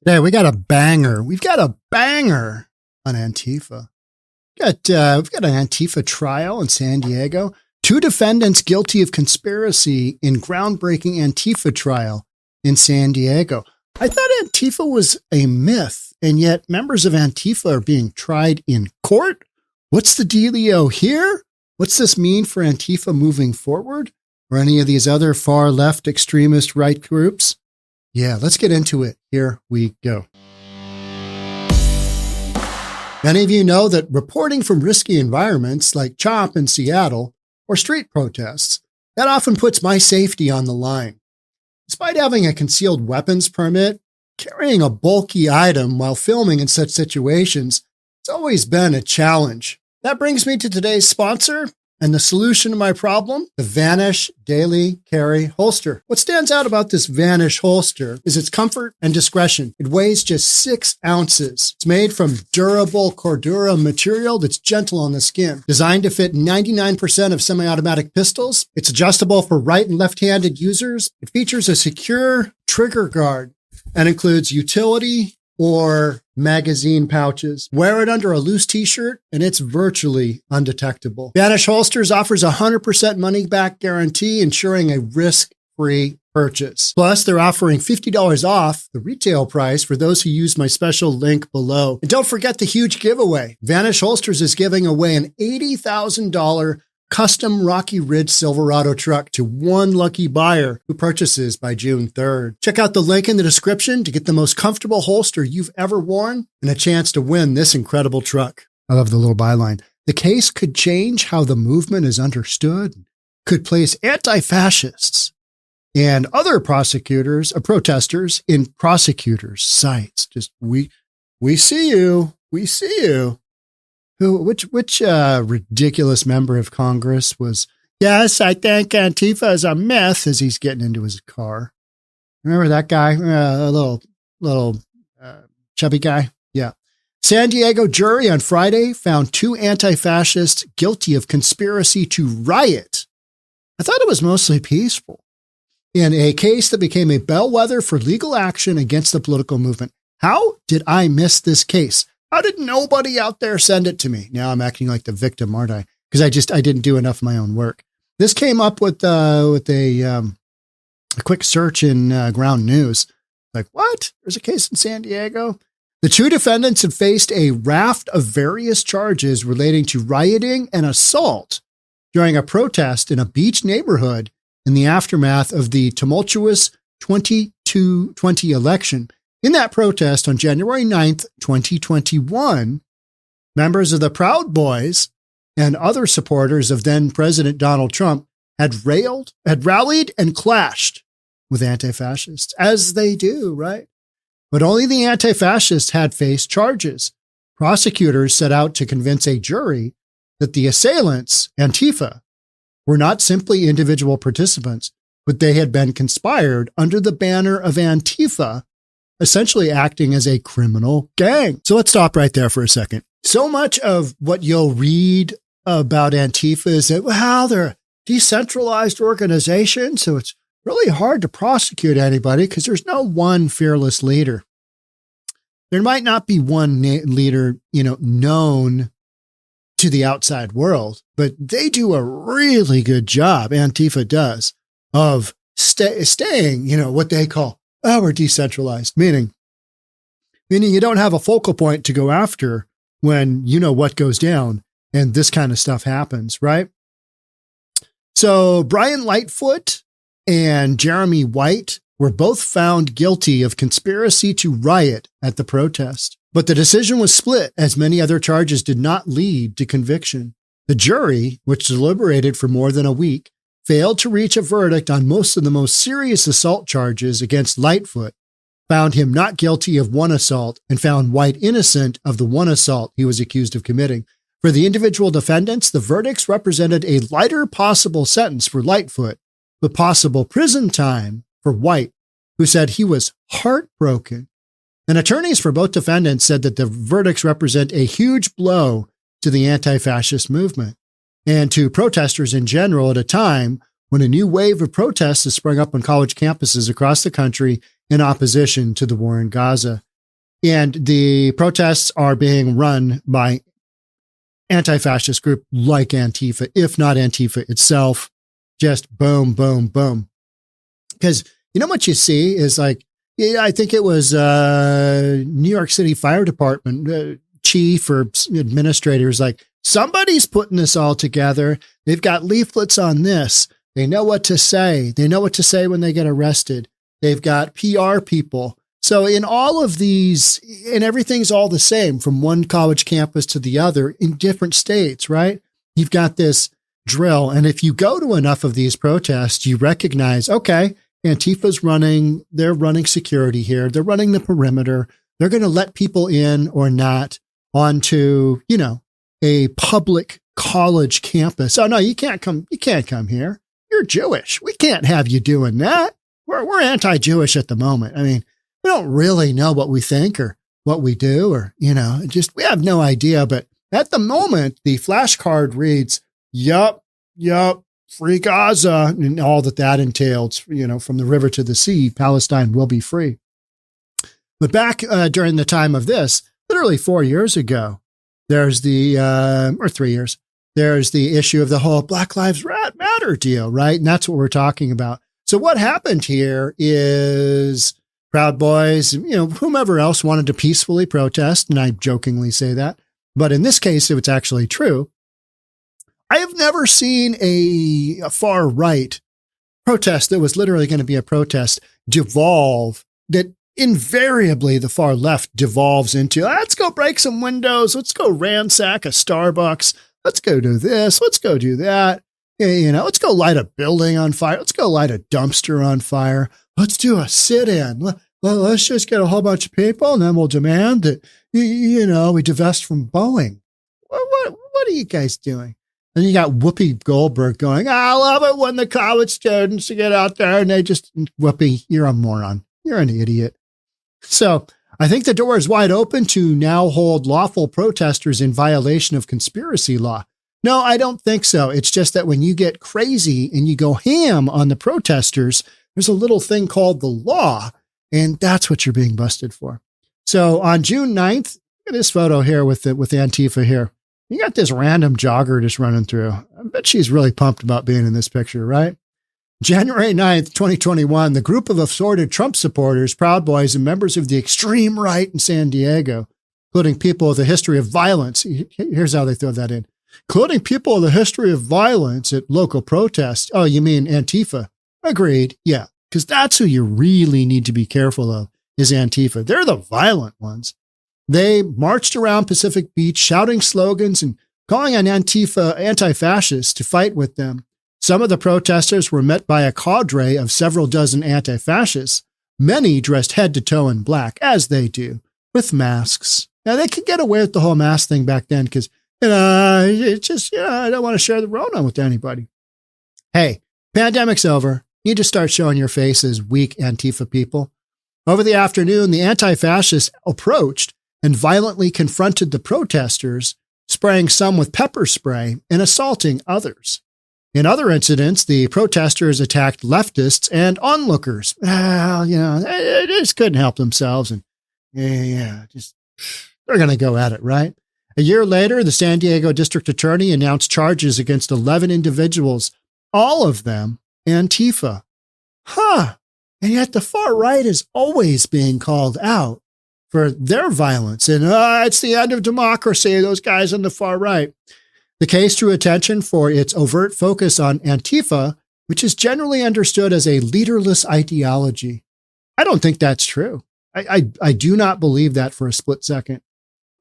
Today we got a banger. We've got a banger on Antifa. We've got an Antifa trial in San Diego. 2 defendants guilty of conspiracy in groundbreaking Antifa trial in San Diego. I thought Antifa was a myth, and yet members of Antifa are being tried in court. What's the dealio here? What's this mean for Antifa moving forward, or any of these other far left extremist right groups? Yeah, let's get into it. Here we go. Many of you know that reporting from risky environments like CHOP in Seattle or street protests, that often puts my safety on the line. Despite having a concealed weapons permit, carrying a bulky item while filming in such situations, it's always been a challenge. That brings me to today's sponsor and the solution to my problem, the Vanish Daily Carry Holster. What stands out about this Vanish holster is its comfort and discretion. It weighs just 6 ounces. It's made from durable Cordura material that's gentle on the skin. Designed to fit 99% of semi-automatic pistols, it's adjustable for right and left-handed users. It features a secure trigger guard and includes utility or magazine pouches. Wear it under a loose t-shirt and it's virtually undetectable. Vanish Holsters offers a 100% money-back guarantee, ensuring a risk-free purchase. Plus, they're offering $50 off the retail price for those who use my special link below. And don't forget the huge giveaway. Vanish Holsters is giving away an $80,000 custom Rocky Ridge Silverado truck to one lucky buyer who purchases by June 3rd. Check out the link in the description to get the most comfortable holster you've ever worn and a chance to win this incredible truck. I love the little byline. The case could change how the movement is understood, could place anti-fascists and other protesters in prosecutors' sights. Just, we see you. We see you. Which ridiculous member of Congress was, yes, I think Antifa is a myth, as he's getting into his car. Remember that guy? A little chubby guy? Yeah. San Diego jury on Friday found 2 anti-fascists guilty of conspiracy to riot. I thought it was mostly peaceful. In a case that became a bellwether for legal action against the political movement. How did I miss this case? How did nobody out there send it to me? Now I'm acting like the victim, aren't I? Because I didn't do enough of my own work. This came up with a quick search in Ground News. Like, what? There's a case in San Diego? The 2 defendants had faced a raft of various charges relating to rioting and assault during a protest in a beach neighborhood in the aftermath of the tumultuous 2020 election. In that protest on January 9th, 2021, members of the Proud Boys and other supporters of then President Donald Trump had rallied and clashed with anti-fascists, as they do, right? But only the anti-fascists had faced charges. Prosecutors set out to convince a jury that the assailants, Antifa, were not simply individual participants, but they had been conspired under the banner of Antifa, essentially acting as a criminal gang. So let's stop right there for a second. So much of what you'll read about Antifa is that, well, they're a decentralized organization, so it's really hard to prosecute anybody because there's no one fearless leader. There might not be one leader, known to the outside world, but they do a really good job, Antifa does, of staying, what they call, we're decentralized, meaning you don't have a focal point to go after when you know what goes down and this kind of stuff happens, right? So Brian Lightfoot and Jeremy White were both found guilty of conspiracy to riot at the protest, but the decision was split as many other charges did not lead to conviction. The jury, which deliberated for more than a week, failed to reach a verdict on most of the most serious assault charges against Lightfoot, found him not guilty of one assault, and found White innocent of the one assault he was accused of committing. For the individual defendants, the verdicts represented a lighter possible sentence for Lightfoot, but possible prison time for White, who said he was heartbroken. And attorneys for both defendants said that the verdicts represent a huge blow to the anti-fascist movement and to protesters in general at a time when a new wave of protests has sprung up on college campuses across the country in opposition to the war in Gaza. And the protests are being run by anti-fascist group like Antifa, if not Antifa itself. Just boom, boom, boom. Because you know what you see is like, I think it was New York City Fire Department chief or administrators like, somebody's putting this all together. They've got leaflets on this. They know what to say. They know what to say when they get arrested. They've got PR people. So in all of these, and everything's all the same from one college campus to the other in different states, right? You've got this drill. And if you go to enough of these protests, you recognize, okay, Antifa's running, they're running security here. They're running the perimeter. They're going to let people in or not onto, you know, a public college campus. Oh no, you can't come here. You're Jewish. We can't have you doing that. We're anti-Jewish at the moment. I mean, we don't really know what we think or what we do, or, you know, just, we have no idea. But at the moment, the flashcard reads, yup, free Gaza, and all that entails, you know, from the river to the sea, Palestine will be free. But back during the time of this, literally 4 years ago, there's or 3 years, there's the issue of the whole Black Lives Matter deal, right? And that's what we're talking about. So what happened here is Proud Boys, you know, whomever else wanted to peacefully protest, and I jokingly say that, but in this case, it's actually true. I have never seen a far right protest that was literally going to be a protest devolve, that invariably the far left devolves into, let's go break some windows. Let's go ransack a Starbucks. Let's go do this. Let's go do that. You know, let's go light a building on fire. Let's go light a dumpster on fire. Let's do a sit-in. Let's just get a whole bunch of people, and then we'll demand that, you know, we divest from Boeing. What are you guys doing? And you got Whoopi Goldberg going, I love it when the college students get out there and they just, Whoopi, you're a moron. You're an idiot. So I think the door is wide open to now hold lawful protesters in violation of conspiracy law. No, I don't think so. It's just that when you get crazy and you go ham on the protesters, there's a little thing called the law, and that's what you're being busted for. So on June 9th, look at this photo here with Antifa here. You got this random jogger just running through. I bet she's really pumped about being in this picture, right? January 9th, 2021, the group of assorted Trump supporters, Proud Boys, and members of the extreme right in San Diego, including people with a history of violence. Here's how they throw that in. Including people with a history of violence at local protests. Oh, you mean Antifa? Agreed. Yeah, because that's who you really need to be careful of, is Antifa. They're the violent ones. They marched around Pacific Beach shouting slogans and calling on Antifa anti-fascists to fight with them. Some of the protesters were met by a cadre of several dozen anti-fascists, many dressed head to toe in black, as they do, with masks. Now, they could get away with the whole mask thing back then because, it's just, I don't want to share the Rona with anybody. Hey, pandemic's over. You just start showing your faces, weak Antifa people. Over the afternoon, the anti-fascists approached and violently confronted the protesters, spraying some with pepper spray and assaulting others. In other incidents, the protesters attacked leftists and onlookers. Well, they just couldn't help themselves. And they're going to go at it, right? A year later, the San Diego district attorney announced charges against 11 individuals, all of them Antifa. And yet the far right is always being called out for their violence. And it's the end of democracy, those guys on the far right. The case drew attention for its overt focus on Antifa, which is generally understood as a leaderless ideology. I don't think that's true. I do not believe that for a split second.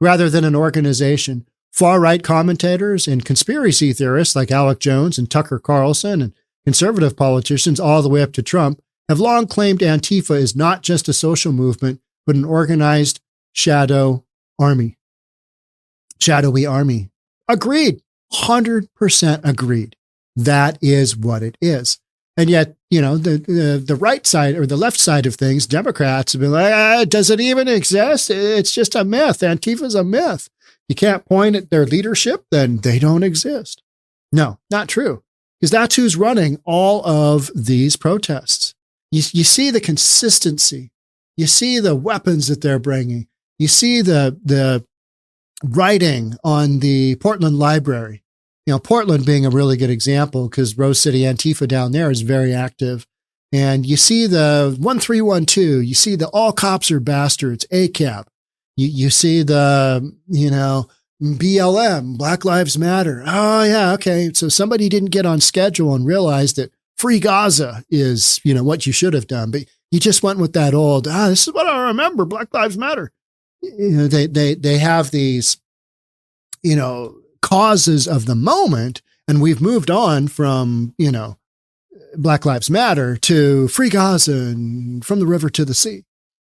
Rather than an organization, far-right commentators and conspiracy theorists like Alec Jones and Tucker Carlson and conservative politicians all the way up to Trump have long claimed Antifa is not just a social movement, but an organized shadowy army. Agreed. 100% agreed. That is what it is. And yet, the right side or the left side of things, Democrats have been like, does it even exist? It's just a myth. Antifa's a myth. You can't point at their leadership, then they don't exist. No, not true. Because that's who's running all of these protests. You see the consistency. You see the weapons that they're bringing. You see the writing on the Portland Library. Portland being a really good example because Rose City Antifa down there is very active. And you see the 1312, you see the all cops are bastards, ACAB. You see the, BLM, Black Lives Matter. Oh, yeah, okay. So somebody didn't get on schedule and realize that free Gaza is, what you should have done. But you just went with that old, this is what I remember, Black Lives Matter. They have these, causes of the moment, and we've moved on from, Black Lives Matter to free Gaza and from the river to the sea.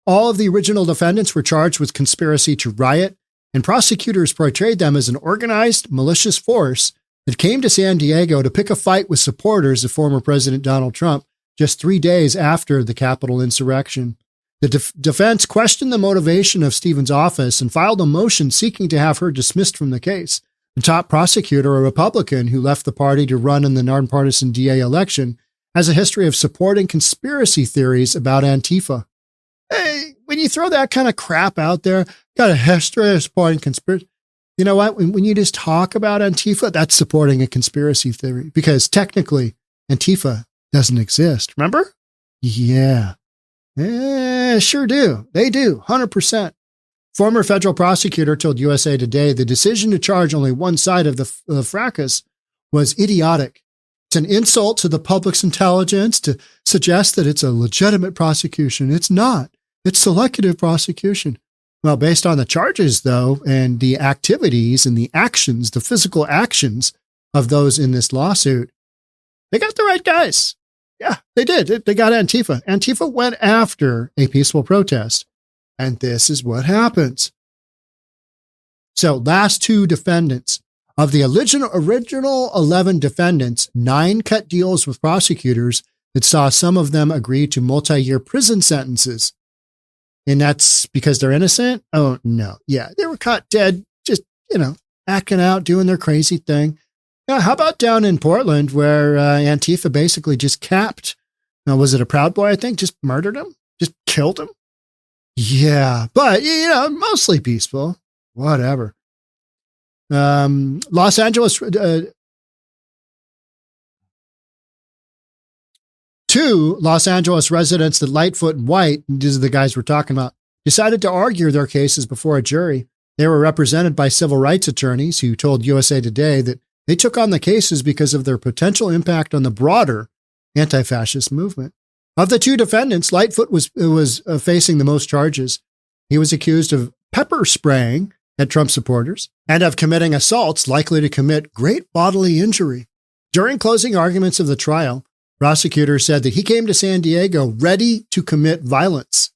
All of the original defendants were charged with conspiracy to riot, and prosecutors portrayed them as an organized, malicious force that came to San Diego to pick a fight with supporters of former President Donald Trump just 3 days after the Capitol insurrection. The defense questioned the motivation of Stevens' office and filed a motion seeking to have her dismissed from the case. The top prosecutor, a Republican who left the party to run in the nonpartisan DA election, has a history of supporting conspiracy theories about Antifa. Hey, when you throw that kind of crap out there, got a history of supporting conspiracy. You know what? When you just talk about Antifa, that's supporting a conspiracy theory because technically Antifa doesn't exist. Remember? Yeah. Sure do. They do. 100%. Former federal prosecutor told USA Today the decision to charge only one side of the fracas was idiotic. It's an insult to the public's intelligence to suggest that it's a legitimate prosecution. It's not. It's selective prosecution. Well, based on the charges, though, and the activities and the actions, the physical actions of those in this lawsuit, they got the right guys. Yeah, they did. They got Antifa. Antifa went after a peaceful protest. And this is what happens. So last two defendants. Of the original 11 defendants, 9 cut deals with prosecutors that saw some of them agree to multi-year prison sentences. And that's because they're innocent? Oh, no. Yeah, they were caught dead, just, acting out, doing their crazy thing. Yeah, how about down in Portland where Antifa basically just capped, was it a Proud Boy, I think, just murdered him? Just killed him? Yeah, but, mostly peaceful. Whatever. Los Angeles, 2 Los Angeles residents that Lightfoot and White, these are the guys we're talking about, decided to argue their cases before a jury. They were represented by civil rights attorneys who told USA Today that they took on the cases because of their potential impact on the broader anti-fascist movement. Of the 2 defendants, Lightfoot was facing the most charges. He was accused of pepper spraying at Trump supporters and of committing assaults likely to commit great bodily injury. During closing arguments of the trial, prosecutors said that he came to San Diego ready to commit violence.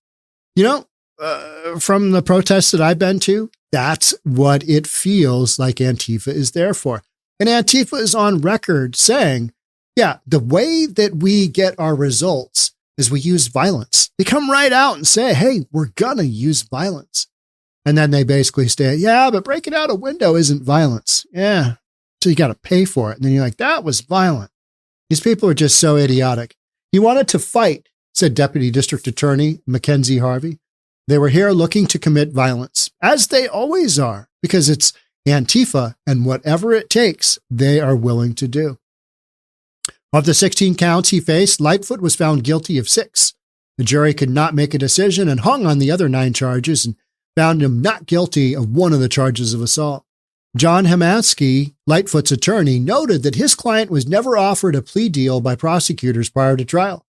From the protests that I've been to, that's what it feels like Antifa is there for. And Antifa is on record saying, yeah, the way that we get our results is we use violence. They come right out and say, hey, we're going to use violence. And then they basically say, yeah, but breaking out a window isn't violence. Yeah. So you got to pay for it. And then you're like, that was violent. These people are just so idiotic. He wanted to fight, said Deputy District Attorney Mackenzie Harvey. They were here looking to commit violence, as they always are, because it's Antifa and whatever it takes, they are willing to do. Of the 16 counts he faced, Lightfoot was found guilty of 6. The jury could not make a decision and hung on the other 9 charges and found him not guilty of one of the charges of assault. John Hemansky, Lightfoot's attorney, noted that his client was never offered a plea deal by prosecutors prior to trial.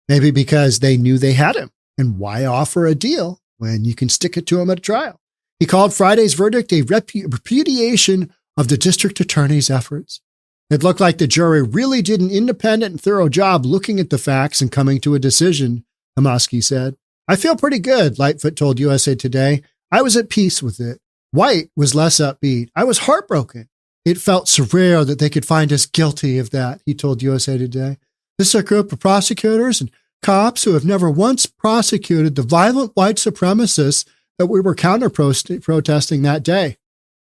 Maybe because they knew they had him. And why offer a deal when you can stick it to him at a trial? He called Friday's verdict a repudiation of the district attorney's efforts. It looked like the jury really did an independent and thorough job looking at the facts and coming to a decision, Hemansky said. I feel pretty good, Lightfoot told USA Today. I was at peace with it. White was less upbeat. I was heartbroken. It felt surreal that they could find us guilty of that, he told USA Today. This is a group of prosecutors and cops who have never once prosecuted the violent white supremacists that we were counter-protesting that day.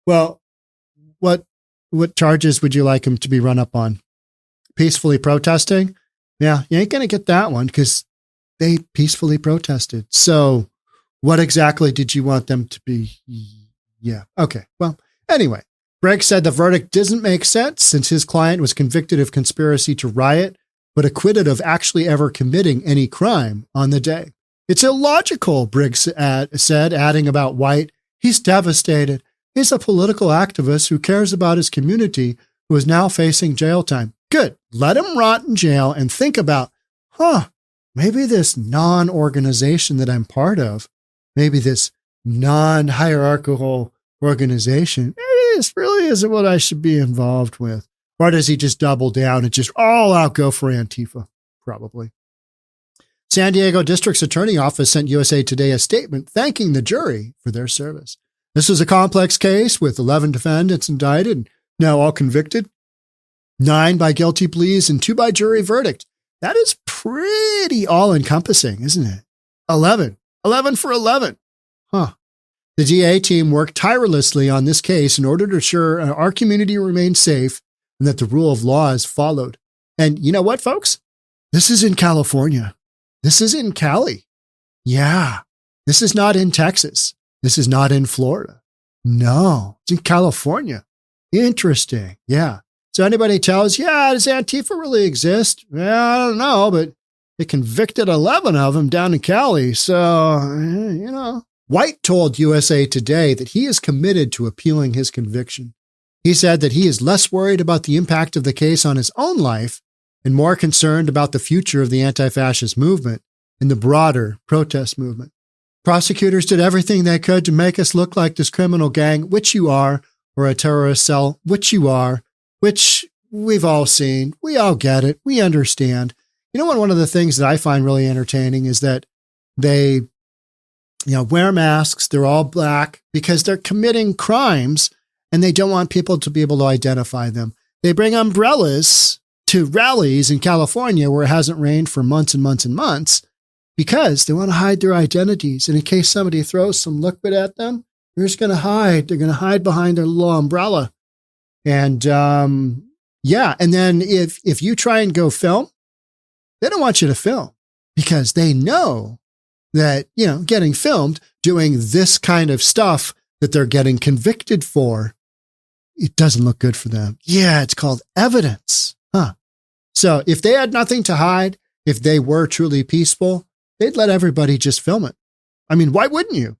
Well, what charges would you like him to be run up on? Peacefully protesting? Yeah, you ain't going to get that one because they peacefully protested. So What exactly did you want them to be? Yeah. Okay. Well, anyway, Briggs said the verdict doesn't make sense since his client was convicted of conspiracy to riot, but acquitted of actually ever committing any crime on the day. It's illogical, Briggs said, adding about White, he's devastated. He's a political activist who cares about his community who is now facing jail time. Good. Let him rot in jail and think about, maybe this non-organization that I'm part of, maybe this non-hierarchical organization, maybe this really isn't what I should be involved with. Or does he just double down and just all out go for Antifa? Probably. San Diego District's Attorney Office sent USA Today a statement thanking the jury for their service. This was a complex case with 11 defendants indicted, now all convicted, 9 by guilty pleas and 2 by jury verdict. That is pretty all-encompassing, isn't it? 11 for 11. The DA team worked tirelessly on this case in order to ensure our community remains safe and that the rule of law is followed. And you know what, folks? This is in California. This is in Cali. Yeah. This is not in Texas. This is not in Florida. No, it's in California. Interesting. Yeah. So anybody tells, does Antifa really exist? Well, I don't know, but they convicted 11 of them down in Cali. So, White told USA Today that he is committed to appealing his conviction. He said that he is less worried about the impact of the case on his own life and more concerned about the future of the anti-fascist movement and the broader protest movement. Prosecutors did everything they could to make us look like this criminal gang, which you are, or a terrorist cell, which you are, which we've all seen. We all get it. We understand. One of the things that I find really entertaining is that they, wear masks. They're all black because they're committing crimes and they don't want people to be able to identify them. They bring umbrellas to rallies in California where it hasn't rained for months and months and months because they want to hide their identities. And in case somebody throws some liquid at them, they're just going to hide. They're going to hide behind their little umbrella. And, and then if you try and go film, they don't want you to film because they know that, getting filmed, doing this kind of stuff that they're getting convicted for, it doesn't look good for them. Yeah, it's called evidence. So if they had nothing to hide, if they were truly peaceful, they'd let everybody just film it. I mean, why wouldn't you?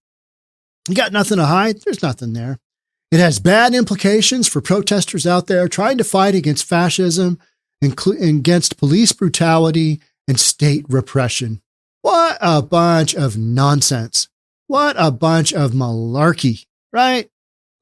You got nothing to hide. There's nothing there. It has bad implications for protesters out there trying to fight against fascism, against police brutality and state repression. What a bunch of nonsense. What a bunch of malarkey, right?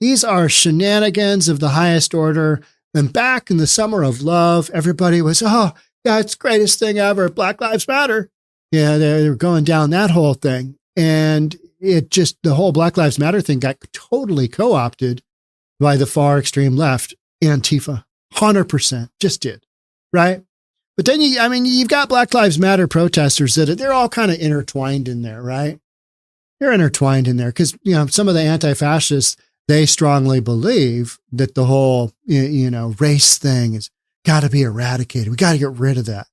These are shenanigans of the highest order. And back in the summer of love, everybody was, it's the greatest thing ever. Black Lives Matter. Yeah, they were going down that whole thing. And the whole Black Lives Matter thing got totally co-opted by the far extreme left, Antifa. 100% just did, right? But then you've got Black Lives Matter protesters that they're all kind of intertwined in there, right? They're intertwined in there because, some of the anti-fascists, they strongly believe that the whole, race thing has got to be eradicated. We got to get rid of that.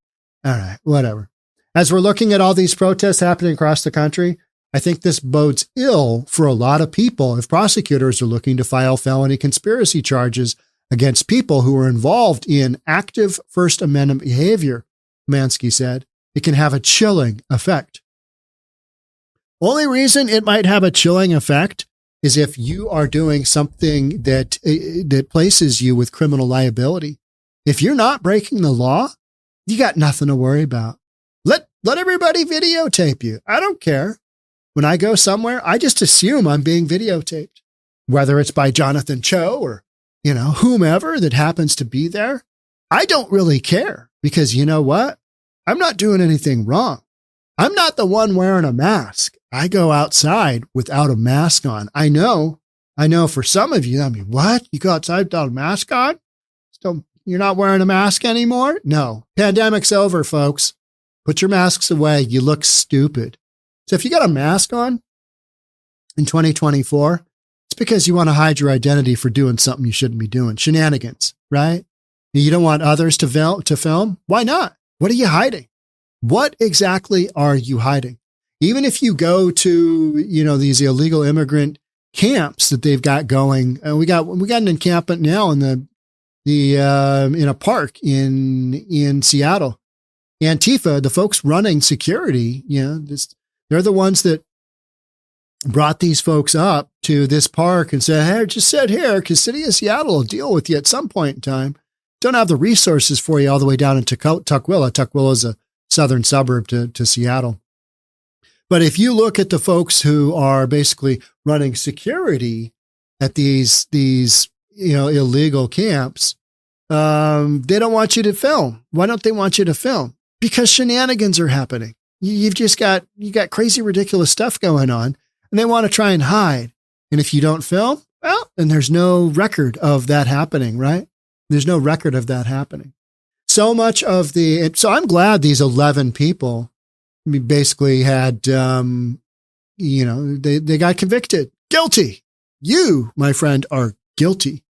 All right, whatever. As we're looking at all these protests happening across the country, I think this bodes ill for a lot of people if prosecutors are looking to file felony conspiracy charges against people who are involved in active First Amendment behavior, Mansky said. It can have a chilling effect. Only reason it might have a chilling effect is if you are doing something that places you with criminal liability. If you're not breaking the law, you got nothing to worry about. Let everybody videotape you. I don't care. When I go somewhere, I just assume I'm being videotaped, whether it's by Jonathan Cho or, whomever that happens to be there. I don't really care because you know what? I'm not doing anything wrong. I'm not the one wearing a mask. I go outside without a mask on. I know for some of you, what? You go outside without a mask on? So you're not wearing a mask anymore? No. Pandemic's over, folks. Put your masks away. You look stupid. So if you got a mask on in 2024, it's because you want to hide your identity for doing something you shouldn't be doing. Shenanigans, right? You don't want others to film? Why not? What are you hiding? What exactly are you hiding? Even if you go to, these illegal immigrant camps that they've got going, we got an encampment now in in a park in Seattle. Antifa, the folks running security, they're the ones that brought these folks up to this park and said, hey, just sit here because city of Seattle will deal with you at some point in time. Don't have the resources for you all the way down into Tukwila. Tukwila is a southern suburb to Seattle. But if you look at the folks who are basically running security at these illegal camps, they don't want you to film. Why don't they want you to film? Because shenanigans are happening. You got crazy, ridiculous stuff going on, and they want to try and hide. And if you don't film, well, then there's no record of that happening, right? There's no record of that happening. So I'm glad these 11 people basically had, they got convicted. Guilty. You, my friend, are guilty.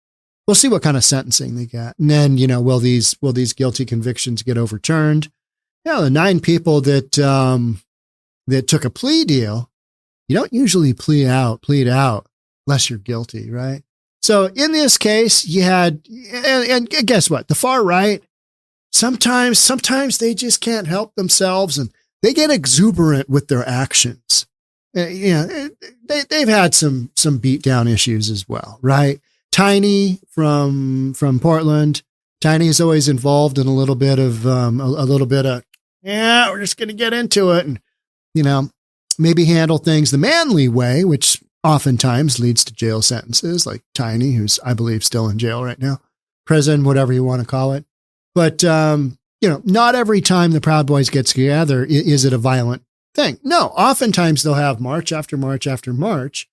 We'll see what kind of sentencing they get. And then, will these guilty convictions get overturned? The 9 people that took a plea deal, you don't usually plead out unless you're guilty, right? So in this case, you had, and guess what? The far right, sometimes they just can't help themselves and they get exuberant with their actions. They've had some beatdown issues as well, right? Tiny from Portland. Tiny is always involved in a little bit of, we're just going to get into it and, maybe handle things the manly way, which oftentimes leads to jail sentences, like Tiny, who's, I believe, still in jail right now, prison, whatever you want to call it. But, not every time the Proud Boys get together is it a violent thing. No, oftentimes they'll have march after march after march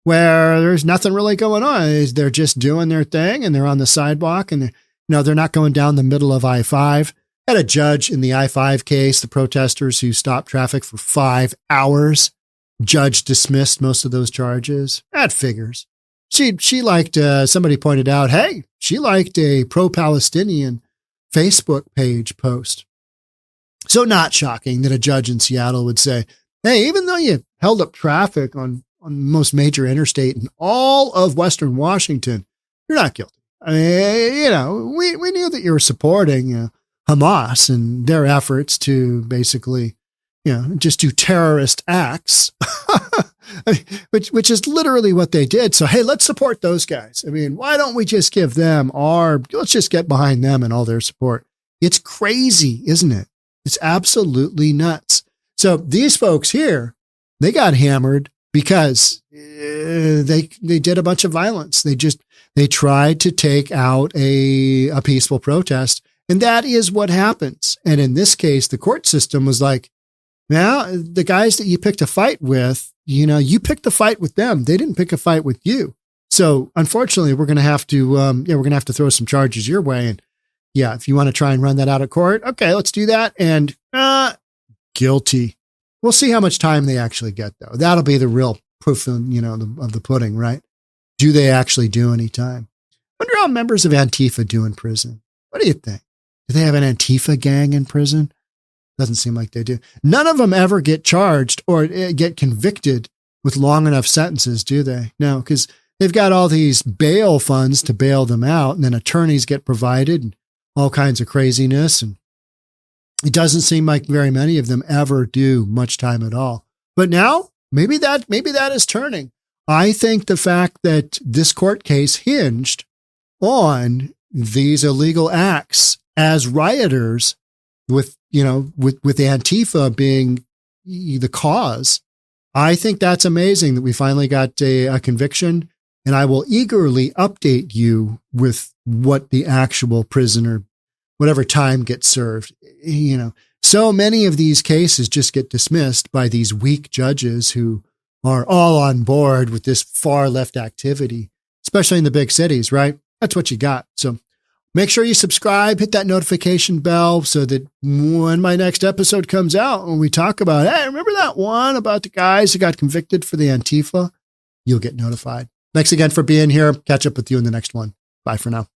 where there's nothing really going on. They're just doing their thing and they're on the sidewalk and they're not going down the middle of I-5. Had a judge in the I-5 case, the protesters who stopped traffic for 5 hours. Judge dismissed most of those charges. That figures. She liked, somebody pointed out, hey, she liked a pro-Palestinian Facebook page post. So not shocking that a judge in Seattle would say, hey, even though you held up traffic on most major interstate in all of Western Washington, you're not guilty. I mean, we knew that you were supporting Hamas and their efforts to basically, just do terrorist acts, which is literally what they did. So, hey, let's support those guys. I mean, why don't we just give them let's just get behind them and all their support. It's crazy, isn't it? It's absolutely nuts. So these folks here, they got hammered because they did a bunch of violence. They tried to take out a peaceful protest. And that is what happens. And in this case, the court system was like, now the guys that you picked a fight with, you picked a fight with them. They didn't pick a fight with you. So unfortunately, we're going to have to throw some charges your way. And if you want to try and run that out of court, okay, let's do that. And guilty. We'll see how much time they actually get, though. That'll be the real proof of the pudding, right? Do they actually do any time? I wonder how members of Antifa do in prison. What do you think? Do they have an Antifa gang in prison? Doesn't seem like they do. None of them ever get charged or get convicted with long enough sentences, do they? No, because they've got all these bail funds to bail them out, and then attorneys get provided and all kinds of craziness. And it doesn't seem like very many of them ever do much time at all. But now, maybe that is turning. I think the fact that this court case hinged on these illegal acts as rioters with Antifa being the cause, I think that's amazing that we finally got a conviction, and I will eagerly update you with what the actual prisoner, whatever time gets served. So many of these cases just get dismissed by these weak judges who are all on board with this far left activity, especially in the big cities, right? That's what you got. So make sure you subscribe, hit that notification bell so that when my next episode comes out, when we talk about, hey, remember that one about the guys who got convicted for the Antifa? You'll get notified. Thanks again for being here. Catch up with you in the next one. Bye for now.